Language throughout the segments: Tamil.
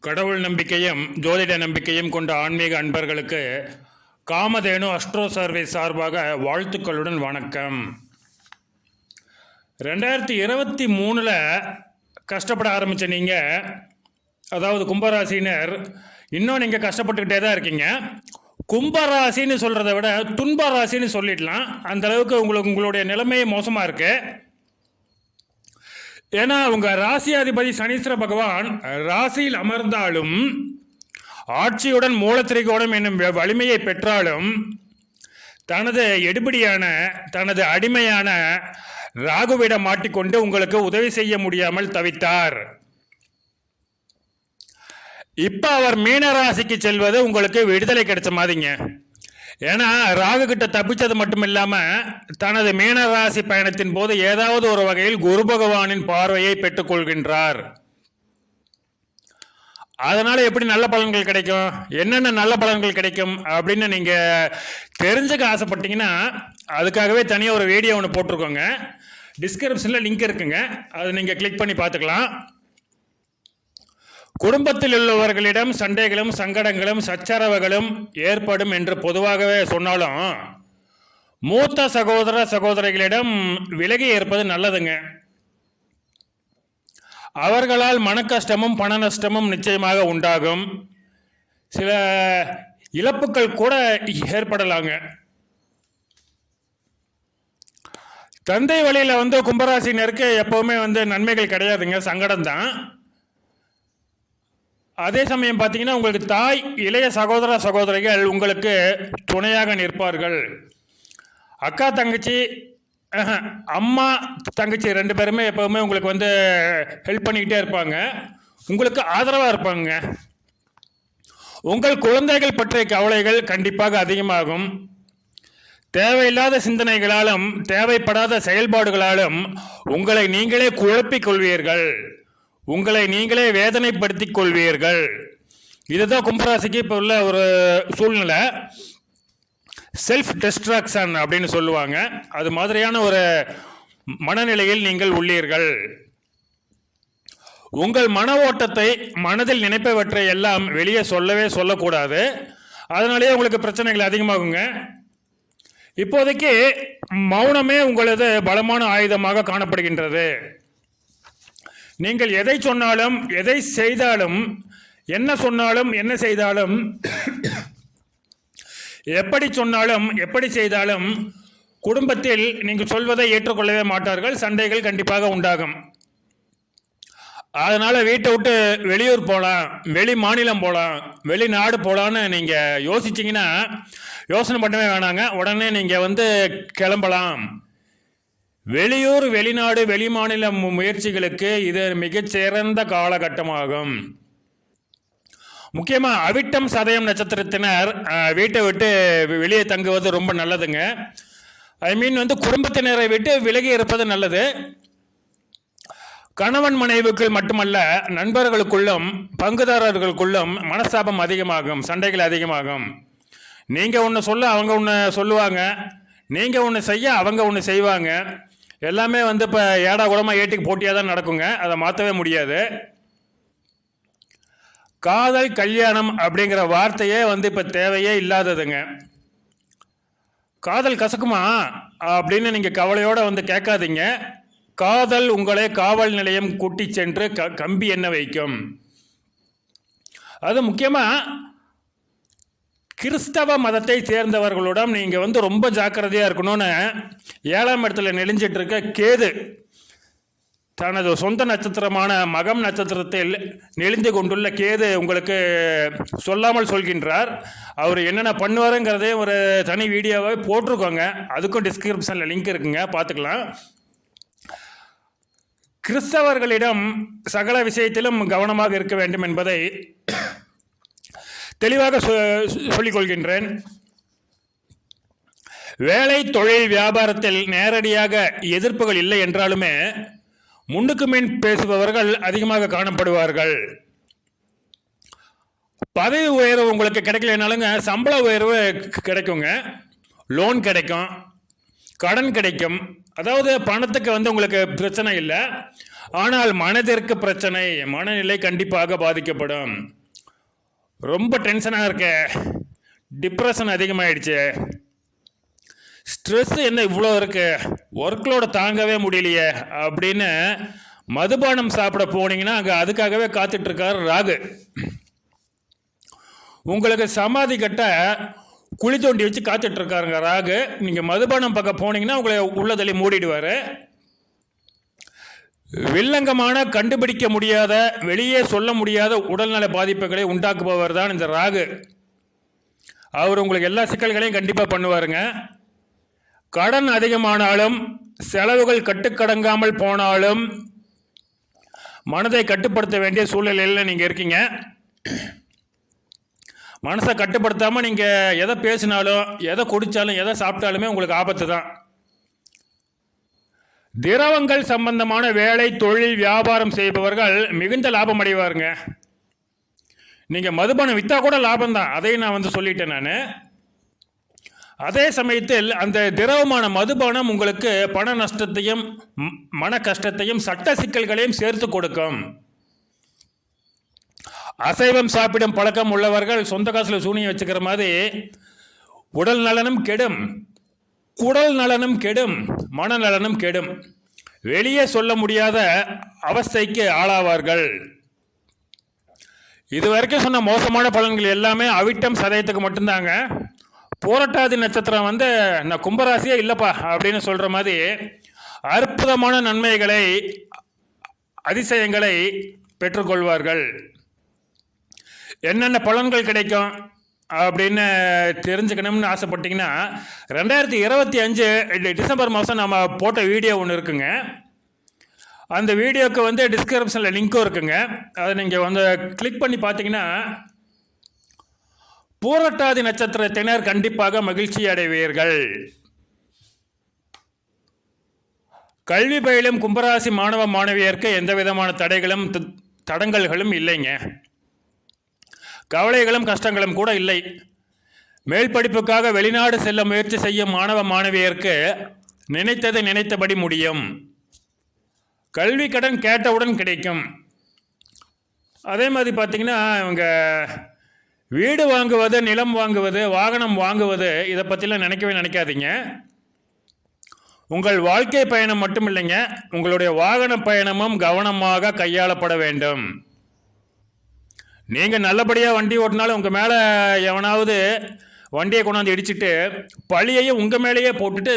கடவுள் நம்பிக்கையும் ஜோதிட நம்பிக்கையும் கொண்ட ஆன்மீக அன்பர்களுக்கு காமதேனு அஸ்ட்ரோ சர்வீஸ் சார்பாக வாழ்த்துக்களுடன் வணக்கம். 2023 கஷ்டப்பட ஆரம்பித்த நீங்கள், அதாவது கும்பராசினர், இன்னும் நீங்கள் கஷ்டப்பட்டுக்கிட்டே தான் இருக்கீங்க. கும்பராசின்னு சொல்கிறத விட துன்பராசின்னு சொல்லிடலாம். அந்தளவுக்கு உங்களுடைய நிலைமை மோசமாக இருக்குது. ஏன்னா உங்கள் ராசியாதிபதி சனீஸ்வர பகவான் ராசியில் அமர்ந்தாலும், ஆட்சியுடன் மூலத்திரிகோணம் என்னும் வலிமையை பெற்றாலும், தனது எடுபடியான தனது அடிமையான ராகுவிடம் மாட்டிக்கொண்டு உங்களுக்கு உதவி செய்ய முடியாமல் தவித்தார். இப்ப அவர் மீனராசிக்கு செல்வது உங்களுக்கு விடுதலை கிடைச்ச மாதிரிங்க. ஏன்னா ராகு கிட்ட தப்பிச்சது மட்டும் இல்லாம தனது மீனராசி பயணத்தின் போது ஏதாவது ஒரு வகையில் குரு பகவானின் பார்வையை பெற்றுக்கொள்கின்றார். அதனால எப்படி நல்ல பலன்கள் கிடைக்கும், என்னென்ன நல்ல பலன்கள் கிடைக்கும் அப்படின்னு நீங்க தெரிஞ்சுக்க ஆசைப்பட்டீங்கன்னா அதுக்காகவே தனியாக ஒரு வீடியோ ஒன்று போட்டிருக்கோங்க. டிஸ்கிரிப்ஷனில் லிங்க் இருக்குங்க, அதை நீங்கள் கிளிக் பண்ணி பார்த்துக்கலாம். குடும்பத்தில் உள்ளவர்களிடம் சண்டைகளும் சங்கடங்களும் சச்சரவுகளும் ஏற்படும் என்று பொதுவாகவே சொன்னாலும், மூத்த சகோதர சகோதரிகளிடம் விலகி இருப்பது நல்லதுங்க. அவர்களால் மன கஷ்டமும் பண நஷ்டமும் நிச்சயமாக உண்டாகும். சில இழப்புகள் கூட ஏற்படலாங்க. தந்தை வழியில் கும்பராசினருக்கு எப்பவுமே நன்மைகள் கிடையாதுங்க, சங்கடம் தான். அதே சமயம் பார்த்தீங்கன்னா உங்களுக்கு தாய், இளைய சகோதர சகோதரிகள் உங்களுக்கு துணையாக நிற்பார்கள். அக்கா தங்கச்சி, அம்மா தங்கச்சி ரெண்டு பேருமே எப்போவுமே உங்களுக்கு ஹெல்ப் பண்ணிக்கிட்டே இருப்பாங்க, உங்களுக்கு ஆதரவாக இருப்பாங்க. உங்கள் குழந்தைகள் பற்றிய கவலைகள் கண்டிப்பாக அதிகமாகும். தேவையில்லாத சிந்தனைகளாலும் தேவைப்படாத செயல்பாடுகளாலும் உங்களை நீங்களே குழப்பிக் கொள்வீர்கள், உங்களை நீங்களே வேதனைப்படுத்திக் கொள்வீர்கள். இதுதான் கும்பராசிக்கு இப்போ உள்ள ஒரு சூழ்நிலை. செல்ஃப் டிஸ்ட்ராக்ஷன் அப்படின்னு சொல்லுவாங்க. அது மாதிரியான ஒரு மனநிலையில் நீங்கள் உள்ளீர்கள். உங்கள் மன ஓட்டத்தை, மனதில் நினைப்பவற்றை எல்லாம் வெளியே சொல்லக்கூடாது. அதனாலேயே உங்களுக்கு பிரச்சனைகள் அதிகமாகுங்க. இப்போதைக்கு மௌனமே உங்களது பலமான ஆயுதமாக காணப்படுகின்றது. நீங்கள் எதை சொன்னாலும், எதை செய்தாலும், என்ன சொன்னாலும், என்ன செய்தாலும், எப்படி சொன்னாலும், எப்படி செய்தாலும் குடும்பத்தில் நீங்கள் சொல்வதை ஏற்றுக்கொள்ளவே மாட்டார்கள். சண்டைகள் கண்டிப்பாக உண்டாகும். அதனால வீட்டை விட்டு வெளியூர் போகலாம், வெளி மாநிலம் போகலாம், வெளிநாடு போகலான்னு நீங்கள் யோசிச்சிங்கன்னா யோசனை பண்ணவே வேணாங்க. உடனே நீங்கள் கிளம்பலாம். வெளியூர், வெளிநாடு, வெளிமாநில முயற்சிகளுக்கு இது மிகச்சிறந்த காலகட்டமாகும். முக்கியமாக அவிட்டம் சதயம் நட்சத்திரத்தினர் வீட்டை விட்டு வெளியே தங்குவது ரொம்ப நல்லதுங்க. ஐ மீன் குடும்பத்தினரை விட்டு விலகி இருப்பது நல்லது. கணவன் மனைவிக்குள் மட்டுமல்ல, நண்பர்களுக்குள்ளும் பங்குதாரர்களுக்குள்ளும் மனஸ்தாபம் அதிகமாகும், சண்டைகள் அதிகமாகும். நீங்கள் ஒன்று சொல்ல அவங்க ஒன்று சொல்லுவாங்க, நீங்கள் ஒன்று செய்ய அவங்க ஒன்று செய்வாங்க. எல்லாமே இப்போ ஏடா கூடமாக ஏட்டுக்கு போட்டியாக தான் நடக்குங்க. அதை மாற்றவே முடியாது. காதல் கல்யாணம் அப்படிங்கிற வார்த்தையே இப்போ தேவையே இல்லாததுங்க. காதல் கசக்குமா அப்படின்னு நீங்கள் கவலையோடு கேட்காதீங்க. காதல் உங்களை காவல் நிலையம் கூட்டி சென்று கம்பி எண்ண வைக்கும். அது முக்கியமாக கிறிஸ்தவ மதத்தை சேர்ந்தவர்களுடன் நீங்கள் ரொம்ப ஜாக்கிரதையாக இருக்கணும்னு 7ஆம் இடத்துல நெளிஞ்சிட்டு இருக்க கேது தனது சொந்த நட்சத்திரமான மகம் நட்சத்திரத்தில் நெளிந்து கொண்டுள்ள கேது உங்களுக்கு சொல்லாமல் சொல்கின்றார். அவர் என்னென்ன பண்ணுவாருங்கிறதே ஒரு தனி வீடியோவை போட்டிருக்கோங்க. அதுக்கும் டிஸ்கிரிப்ஷனில் லிங்க் இருக்குங்க, பார்த்துக்கலாம். கிறிஸ்தவர்களிடம் சகல விஷயத்திலும் கவனமாக இருக்க வேண்டும் என்பதை தெளிவாக சொல்லிக் கொள்கின்றேன். வேலை, தொழில், வியாபாரத்தில் நேரடியாக எதிர்ப்புகள் இல்லை என்றாலுமே முன்னுக்கு மேல் பேசுபவர்கள் அதிகமாக காணப்படுவார்கள். பதவி உயர்வு உங்களுக்கு கிடைக்கலனாலுங்க சம்பள உயர்வு கிடைக்குங்க, லோன் கிடைக்கும், கடன் கிடைக்கும். அதாவது பணத்துக்கு உங்களுக்கு பிரச்சனை இல்லை. ஆனால் மனதிற்கு பிரச்சனை, மனநிலை கண்டிப்பாக பாதிக்கப்படும். ரொம்ப டென்ஷனாக இருக்க, டிப்ரெஷன் அதிகமாகிடுச்சு, ஸ்ட்ரெஸ் என்ன இவ்வளோ இருக்கு, ஒர்க்லோட தாங்கவே முடியலையே அப்படின்னு மதுபானம் சாப்பிட போனீங்கன்னா அங்கே அதுக்காகவே காத்துட்ருக்கார் ராகு. உங்களுக்கு சமாதி கட்ட குழி தோண்டி வச்சு காத்துட்ருக்காருங்க ராகு. நீங்கள் மதுபானம் பக்கம் போனீங்கன்னா உங்களை உள்ளதள்ளி மூடிடுவார். வில்லங்கமான, கண்டுபிடிக்க முடியாத, வெளியே சொல்ல முடியாத உடல்நல பாதிப்புகளை உண்டாக்குபவர் தான் இந்த ராகு. அவர் உங்களுக்கு எல்லா சிக்கல்களையும் கண்டிப்பாக பண்ணுவாருங்க. கடன் அதிகமானாலும், செலவுகள் கட்டுக்கடங்காமல் போனாலும் மனதை கட்டுப்படுத்த வேண்டிய சூழ்நிலையில் நீங்கள் இருக்கீங்க. மனசை கட்டுப்படுத்தாமல் நீங்கள் எதை பேசினாலும், எதை குடித்தாலும், எதை சாப்பிட்டாலுமே உங்களுக்கு ஆபத்து தான். திரவங்கள் சம்பந்தமான வேலை, தொழில், வியாபாரம் செய்பவர்கள் மிகுந்த லாபம் அடைவாருங்க. நீங்கள் மதுபானம் விற்றா கூட லாபம் தான், அதையும் நான் சொல்லிட்டேன் நான். அதே சமயத்தில் அந்த திரவமான மதுபானம் உங்களுக்கு பண நஷ்டத்தையும், மன கஷ்டத்தையும், சட்ட சிக்கல்களையும் சேர்த்து கொடுக்கும். அசைவம் சாப்பிடும் பழக்கம் உள்ளவர்கள் சொந்த காசில் சூனியம் வச்சுக்கிற மாதிரி உடல் நலனும் கெடும், குடல் நலனும் கெடும், மனநலனும் கெடும். வெளியே சொல்ல முடியாத அவஸ்தைக்கு ஆளாவார்கள். இதுவரைக்கும் சொன்ன மோசமான பலன்கள் எல்லாமே அவிட்டம் சதயத்துக்கு மட்டும்தாங்க. பூரட்டாதி நட்சத்திரம் நான் கும்பராசியே இல்லைப்பா அப்படின்னு சொல்கிற மாதிரி அற்புதமான நன்மைகளை, அதிசயங்களை பெற்றுக்கொள்வார்கள். என்னென்ன பலன்கள் கிடைக்கும் அப்படின்னு தெரிஞ்சுக்கணும்னு ஆசைப்பட்டீங்கன்னா 2025 டிசம்பர் மாதம் நம்ம போட்ட வீடியோ ஒன்று இருக்குங்க. அந்த வீடியோவுக்கு டிஸ்கிரிப்ஷனில் லிங்க்கும் இருக்குங்க. அதை நீங்கள் கிளிக் பண்ணி பார்த்தீங்கன்னா பூரட்டாதி நட்சத்திரத்தினர் கண்டிப்பாக மகிழ்ச்சி அடைவீர்கள். கல்வி பயிலும் கும்பராசி மாணவ மாணவியருக்கு எந்த விதமான தடைகளும் தடங்கல்களும் இல்லைங்க. கவலைகளும் கஷ்டங்களும் கூட இல்லை. மேல் படிப்புக்காக வெளிநாடு செல்ல முயற்சி செய்யும் மாணவ மாணவியருக்கு நினைத்தது நினைத்தபடி முடியும். கல்வி கடன் கேட்டவுடன் கிடைக்கும். அதே மாதிரி பார்த்தீங்கன்னா இவங்க வீடு வாங்குவது, நிலம் வாங்குவது, வாகனம் வாங்குவது, இதை பற்றிலாம் நினைக்கவே நினைக்காதீங்க. உங்கள் வாழ்க்கை பயணம் மட்டும் இல்லைங்க, உங்களுடைய வாகன பயணமும் கவனமாக கையாளப்பட வேண்டும். நீங்கள் நல்லபடியாக வண்டி ஓட்டினாலும் உங்கள் மேலே எவனாவது வண்டியை கொண்டாந்து இடிச்சிட்டு பழியையும் உங்கள் மேலேயே போட்டுட்டு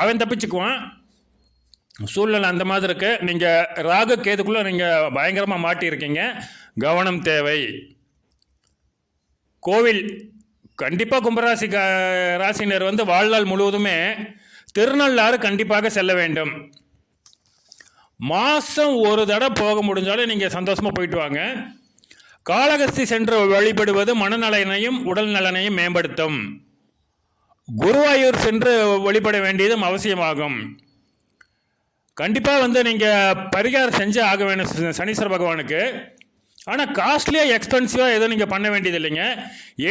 அவன் தப்பிச்சுக்குவான். சூழ்நிலை அந்த மாதிரி இருக்குது. நீங்கள் ராகு கேதுக்குள்ளே நீங்கள் பயங்கரமாக மாட்டியிருக்கீங்க. கவனம் தேவை. கோவில் கண்டிப்பாக கும்பராசி ராசினர் வாழ்நாள் முழுவதுமே திருநள்ளாறு கண்டிப்பாக செல்ல வேண்டும். மாதம் ஒரு தடவை போக முடிஞ்சாலும் நீங்கள் சந்தோஷமாக போயிட்டு வாங்க. காளகஸ்தி சென்று வழிபடுவது மனநலனையும் உடல் நலனையும் மேம்படுத்தும். குருவாயூர் சென்று வழிபட வேண்டியதும் அவசியமாகும். கண்டிப்பாக நீங்கள் பரிகாரம் செஞ்சு ஆக வேணும் சனீஸ்வர பகவானுக்கு. ஆனால் காஸ்ட்லியாக, எக்ஸ்பென்சிவாக எதுவும் நீங்கள் பண்ண வேண்டியது இல்லைங்க.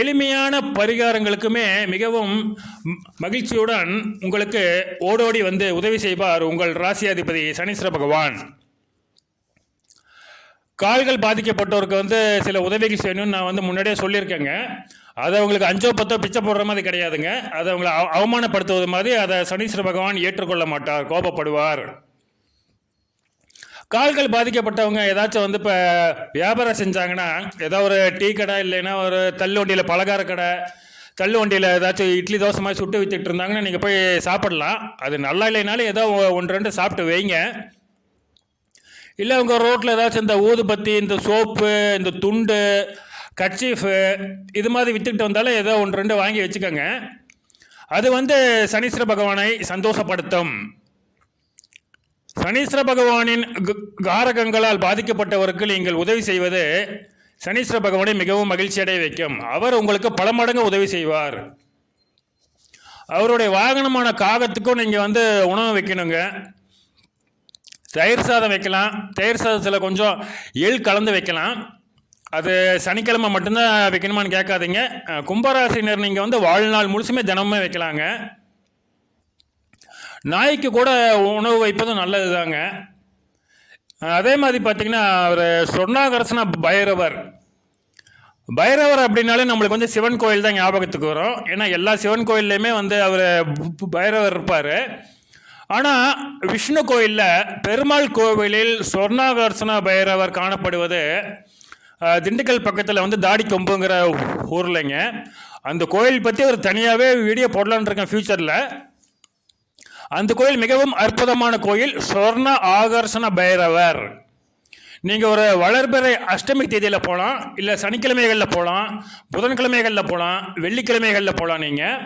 எளிமையான பரிகாரங்களுக்குமே மிகவும் மகிழ்ச்சியுடன் உங்களுக்கு ஓடோடி உதவி செய்வார் உங்கள் ராசியாதிபதி சனீஸ்வர பகவான். கால்கள் பாதிக்கப்பட்டவருக்கு சில உதவிகள் செய்யணும்னு நான் முன்னாடியே சொல்லியிருக்கேங்க. அதை அவங்களுக்கு 5 10 பிச்சை போடுற மாதிரி கிடையாதுங்க. அதை அவங்களை அவமானப்படுத்துவது மாதிரி அதை சனீஸ்வர பகவான் ஏற்றுக்கொள்ள மாட்டார், கோபப்படுவார். கால்கள் பாதிக்கப்பட்டவங்க ஏதாச்சும் இப்போ வியாபாரம் செஞ்சாங்கன்னா, ஏதோ ஒரு டீ கடை இல்லைன்னா ஒரு தள்ளு வண்டியில் பலகார கடை, தள்ளு வண்டியில் ஏதாச்சும் இட்லி தோசை மாதிரி சுட்டு வித்துட்டு இருந்தாங்கன்னா நீங்கள் போய் சாப்பிடலாம். அது நல்லா இல்லைனாலும் ஏதோ 1 2 சாப்பிட்டு வைங்க. இல்லை உங்கள் ரோட்டில் ஏதாச்சும் இந்த ஊதுபத்தி, இந்த சோப்பு, இந்த துண்டு, கர்ச்சீஃபு இது மாதிரி விற்றுக்கிட்டு வந்தாலும் ஏதோ 1 2 வாங்கி வச்சுக்கோங்க. அது சனீஸ்வர பகவானை சந்தோஷப்படுத்தும். சனீஸ்வர பகவானின் காரகங்களால் பாதிக்கப்பட்டவருக்கு நீங்கள் உதவி செய்வது சனீஸ்வர பகவானை மிகவும் மகிழ்ச்சி அடைய வைக்கும். அவர் உங்களுக்கு பல மடங்கு உதவி செய்வார். அவருடைய வாகனமான காகத்துக்கும் நீங்கள் உணவு வைக்கணுங்க. தயிர் சாதம் வைக்கலாம். தயிர் சாதத்தில் கொஞ்சம் எள் கலந்து வைக்கலாம். அது சனிக்கிழமை மட்டும்தான் வைக்கணுமான்னு கேட்காதீங்க. கும்பராசினர் நீங்கள் வாழ்நாள் முழுசுமே தினமுமே வைக்கலாங்க. நாய்க்கு கூட உணவு வைப்பதும் நல்லது தாங்க. அதே மாதிரி பார்த்தீங்கன்னா அவர் சொர்ணாகர்ஷண பைரவர். பைரவர் அப்படின்னாலே நம்மளுக்கு வந்து சிவன் கோயில் தான் ஞாபகத்துக்கு வரும். ஏன்னா எல்லா சிவன் கோயில்லையுமே வந்து அவர் பைரவர் இருப்பார். ஆனால் விஷ்ணு கோயிலில், பெருமாள் கோவிலில் சொர்ணாகர்ஷண பைரவர் காணப்படுவது திண்டுக்கல் பக்கத்தில் வந்து தாடி கொம்புங்கிற ஊர்லைங்க. அந்த கோயில் பற்றி ஒரு தனியாகவே வீடியோ போடலான்னு இருக்கேன் ஃப்யூச்சரில். அந்த கோயில் மிகவும் அற்புதமான கோயில், சொர்ண ஆகர்ஷண பைரவர். நீங்கள் ஒரு வளர்பிறை அஷ்டமி தேதியில் போகலாம், இல்லை சனிக்கிழமைகளில் போகலாம், புதன்கிழமைகளில் போகலாம், வெள்ளிக்கிழமைகளில் போகலாம். நீங்கள்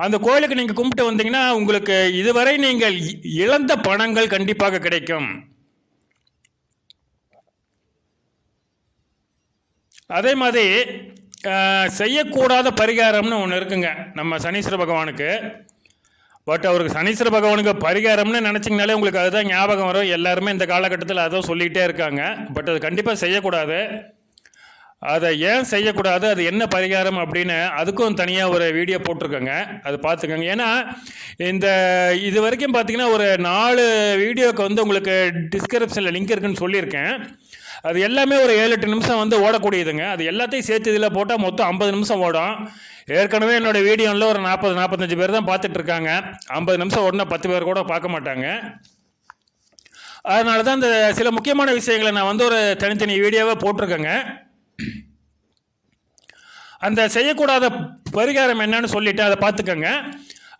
அந்த கோயிலுக்கு நீங்கள் கும்பிட்டு வந்தீங்கன்னா உங்களுக்கு இதுவரை நீங்கள் இழந்த பணங்கள் கண்டிப்பாக கிடைக்கும். அதே மாதிரி செய்யக்கூடாத பரிகாரம்னு ஒன்று இருக்குங்க நம்ம சனீஸ்வர பகவானுக்கு. பட் அவருக்கு சனீஸ்வர பகவானுக்கு பரிகாரம்னு நினச்சிங்கனாலே உங்களுக்கு அதுதான் ஞாபகம் வரும். எல்லாருமே இந்த காலகட்டத்தில் அதான் சொல்லிக்கிட்டே இருக்காங்க. பட் அது கண்டிப்பாக செய்யக்கூடாது. அதை ஏன் செய்யக்கூடாது, அது என்ன பரிகாரம் அப்படின்னு அதுக்கும் தனியாக ஒரு வீடியோ போட்டிருக்கேங்க, அது பார்த்துக்கோங்க. ஏன்னா இது வரைக்கும் பார்த்தீங்கன்னா ஒரு 4 வீடியோவுக்கு வந்து உங்களுக்கு டிஸ்கிரிப்ஷனில் லிங்க் இருக்குன்னு சொல்லியிருக்கேன். அது எல்லாமே ஒரு 7-8 நிமிஷம் வந்து ஓடக்கூடியதுங்க. அது எல்லாத்தையும் சேர்த்து இதில் போட்டால் மொத்தம் 50 நிமிஷம் ஓடும். ஏற்கனவே என்னோடய வீடியோவில் ஒரு 40-45 பேர் தான் பார்த்துட்ருக்காங்க. 50 நிமிஷம் ஓடினா 10 பேர் கூட பார்க்க மாட்டாங்க. அதனால தான் இந்த சில முக்கியமான விஷயங்களை நான் வந்து ஒரு தனித்தனி வீடியோவாக போட்டிருக்கேங்க. அந்த செய்யக்கூடாத பரிகாரம் என்னன்னு சொல்லிவிட்டு அதை பார்த்துக்கோங்க.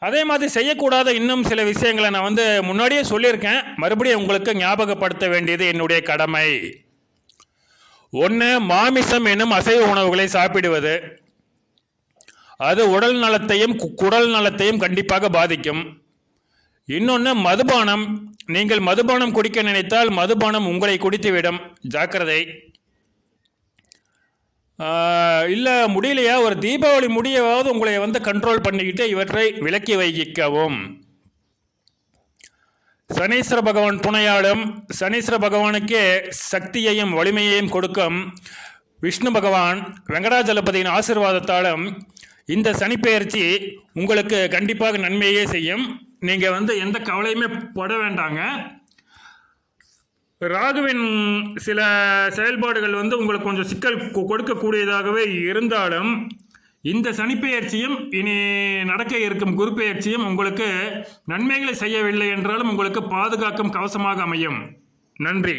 அதே மாதிரி செய்யக்கூடாத இன்னும் சில விஷயங்களை நான் வந்து முன்னாடியே சொல்லியிருக்கேன். மறுபடியும் உங்களுக்கு ஞாபகப்படுத்த வேண்டியது என்னுடைய கடமை. 1, மாமிசம் என்னும் அசைவ உணவுகளை சாப்பிடுவது. அது உடல் நலத்தையும் குடல் நலத்தையும் கண்டிப்பாக பாதிக்கும். இன்னொன்று மதுபானம். நீங்கள் மதுபானம் குடிக்க நினைத்தால் மதுபானம் உங்களை குடித்துவிடும், ஜாக்கிரதை. இல்லை முடியலையா, ஒரு தீபாவளி முடியவாவது உங்களை வந்து கண்ட்ரோல் பண்ணிக்கிட்டு இவற்றை விலக்கி வைக்கவும். சனீஸ்வர பகவான் துணையாலும் சனீஸ்வர பகவானுக்கே சக்தியையும் வலிமையையும் கொடுக்கும் விஷ்ணு பகவான் வெங்கடாஜலபதியின் ஆசீர்வாதத்தாலும் இந்த சனிப்பெயர்ச்சி உங்களுக்கு கண்டிப்பாக நன்மையே செய்யும். நீங்கள் வந்து எந்த கவலையுமே பட வேண்டாங்க. ராகுவின் சில செயல்பாடுகள் வந்து உங்களுக்கு கொஞ்சம் சிக்கல் கொடுக்கக்கூடியதாகவே இருந்தாலும் இந்த சனிப்பெயர்ச்சியும் இனி நடக்க இருக்கும் குரு பெயர்ச்சியும் உங்களுக்கு நன்மைகளை செய்யவில்லை என்றாலும் உங்களுக்கு பாதுகாக்கும் கவசமாக அமையும். நன்றி.